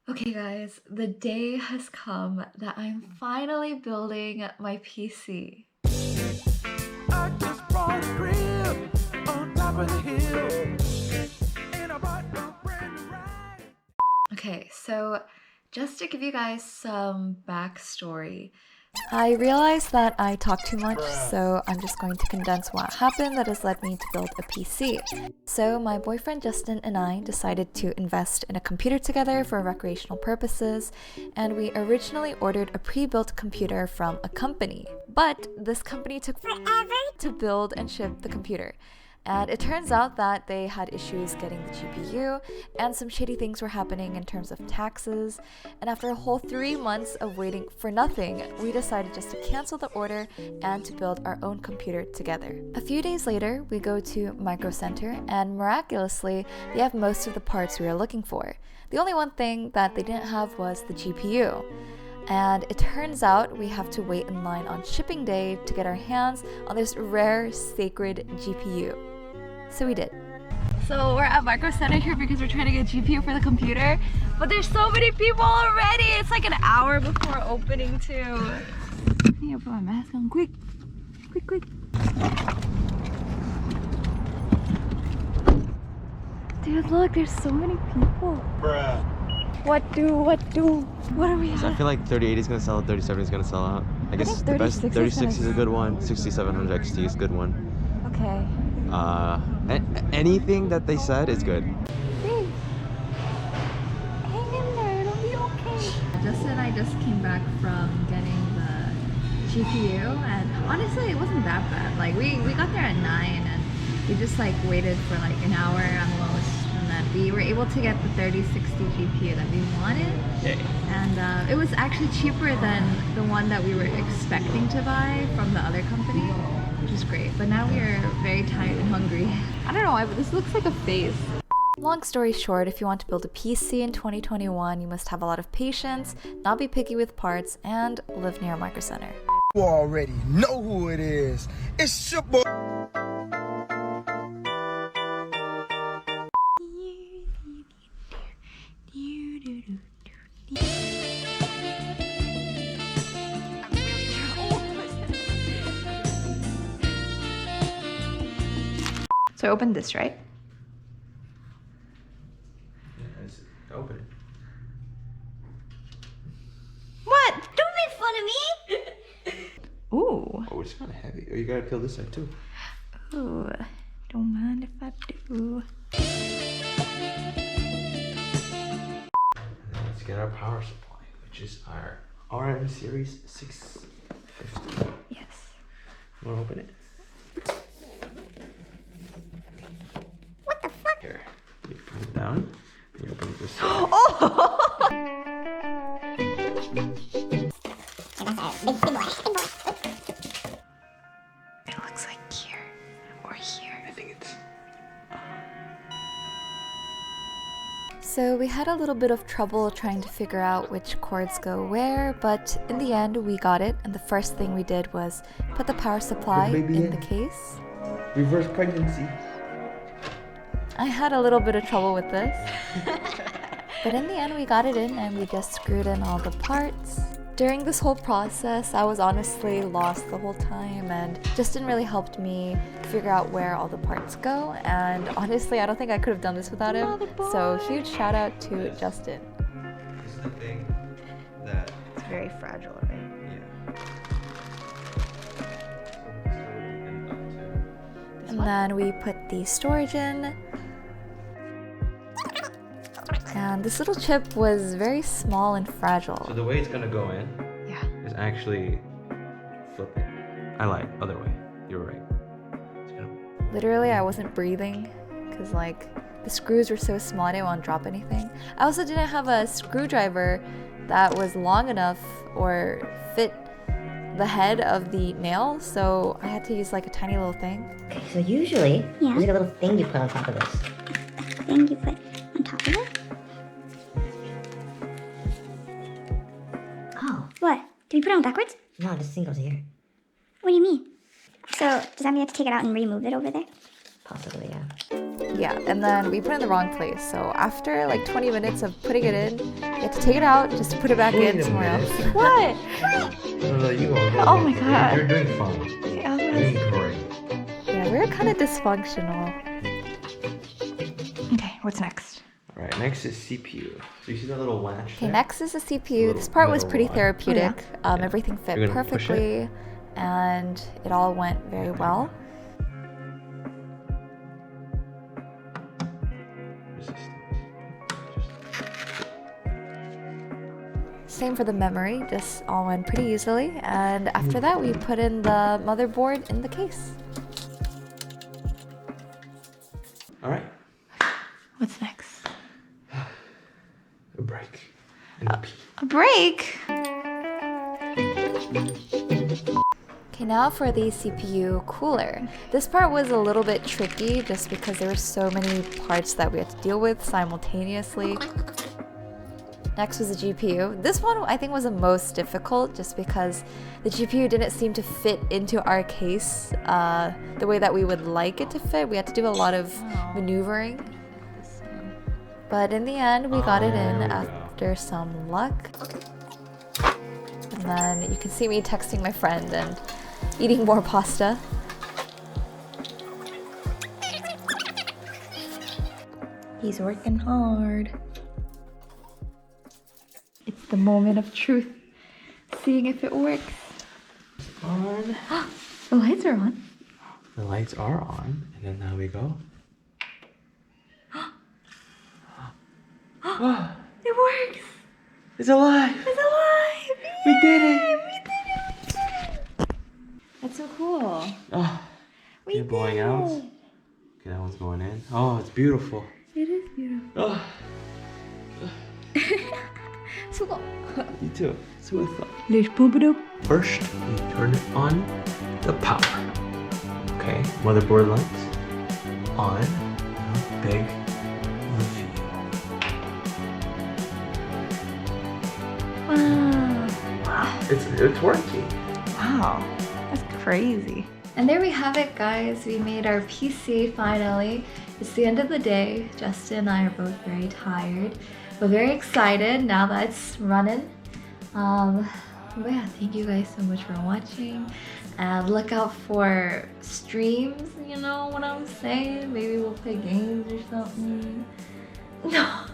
Okay guys, the day has come that I'm finally building my PC. I just bought a crib on top of the hill, and I bought a brand new ride. Okay, so just to give you guys some backstory, I realized that I talk too much, so I'm just going to condense what happened that has led me to build a PC. So my boyfriend Justin and I decided to invest in a computer together for recreational purposes, and we originally ordered a pre-built computer from a company. But this company took forever to build and ship the computer. And it turns out that they had issues getting the GPU, and some shady things were happening in terms of taxes. And after a whole 3 months of waiting for nothing, we decided just to cancel the order and to build our own computer together. A few days later, we go to Micro Center, and miraculously, they have most of the parts we were looking for. The only one thing that they didn't have was the GPU. And it turns out we have to wait in line on shipping day to get our hands on this rare, sacred GPU. So we did. So we're at Micro Center here because we're trying to get GPU for the computer, but there's so many people already. It's like an hour before opening too. I need to put my mask on quick. Dude, look, there's so many people. Bruh. What are we at? So I feel like 3080 is gonna sell out, 3070 is gonna sell out. I guess think the best 36 36 is a good one, 6700 XT is a good one. Okay. Anything that they said is good. Hang in there, it'll be okay. Justin and I just came back from getting the GPU, and honestly, it wasn't that bad. Like we got there at 9, and we just like waited for like an hour on the lowest, and then we were able to get the 3060 GPU that we wanted. Yay. And it was actually cheaper than the one that we were expecting to buy from the other company, which is great. But now we are very tired and hungry. I don't know why, but this looks like a face. Long story short, if you want to build a PC in 2021, you must have a lot of patience, not be picky with parts, and live near a Micro Center. You already know who it is. It's your boy. So I opened this, right? Yeah, open it. What? Don't make fun of me! Ooh. Oh, it's kind of heavy. Oh, you gotta peel this side too. Ooh. Don't mind if I do. And then let's get our power supply, which is our RM Series 650. Yes. You wanna open it? What the fuck? Here, you put it down, and you open it this side. Oh! It looks like here or here. I think it's... So we had a little bit of trouble trying to figure out which cords go where, but in the end we got it, and the first thing we did was put the power supply in the case. Reverse pregnancy. I had a little bit of trouble with this. But in the end we got it in, and we just screwed in all the parts. During this whole process, I was honestly lost the whole time, and Justin really helped me figure out where all the parts go, and honestly, I don't think I could have done this without him. Motherboard. So huge shout out to Justin. This is the thing that... It's very fragile, right? Yeah. And then we put the storage in. And this little chip was very small and fragile. So the way it's gonna go in Yeah. is actually flipping. I lied, other way. You were right. It's gonna... Literally, I wasn't breathing because like the screws were so small I didn't want to drop anything. I also didn't have a screwdriver that was long enough or fit the head of the nail, so I had to use like a tiny little thing. Okay, so usually, Yeah. there's like a little thing you put on top of this. Thing you put on top of it? Oh, What? Did we put it on backwards? no, this thing goes here. What do you mean? So, does that mean I have to take it out and remove it over there? Possibly, yeah. Yeah, and then we put it in the wrong place. So after like 20 minutes of putting it in, you have to take it out just to put it back in somewhere else. What? No, you go. Oh my God. You're doing fine. Yeah, You're doing great. yeah, we're kind of dysfunctional. Okay, what's next? All right, next is CPU. So you see that little latch Okay, there? next is the CPU. Little This part was metal pretty rod. therapeutic. Yeah. Everything fit You're gonna push it? perfectly, and it all went very well. Resistance. Same for the memory, just all went pretty easily. And after that, we put in the motherboard in the case. All right, What's next? a break. And a pee. A break? Okay, now for the CPU cooler. This part was a little bit tricky just because there were so many parts that we had to deal with simultaneously. Next was the GPU. This one I think was the most difficult just because the GPU didn't seem to fit into our case the way that we would like it to fit. We had to do a lot of maneuvering. But in the end, we got it in after some luck. And then you can see me texting my friend and eating more pasta. He's working hard. It's the moment of truth. Seeing if it works. On. The lights are on. The lights are on, and then now we go. It works! It's alive! It's alive! We did it! We did it! That's so cool. Oh, We you're blowing did out. it. Okay, that one's going in. Oh, it's beautiful. It is beautiful. Oh, 수고. you too. So I thought. Let's pump it up. First, we turn on the power. Okay, motherboard lights on. Big reveal. Wow. It's working. Wow. That's crazy. And there we have it, guys. We made our PC finally. It's the end of the day. Justin and I are both very tired, but very excited now that it's running. But yeah, thank you guys so much for watching. And look out for streams, you know what I'm saying? Maybe we'll play games or something. No.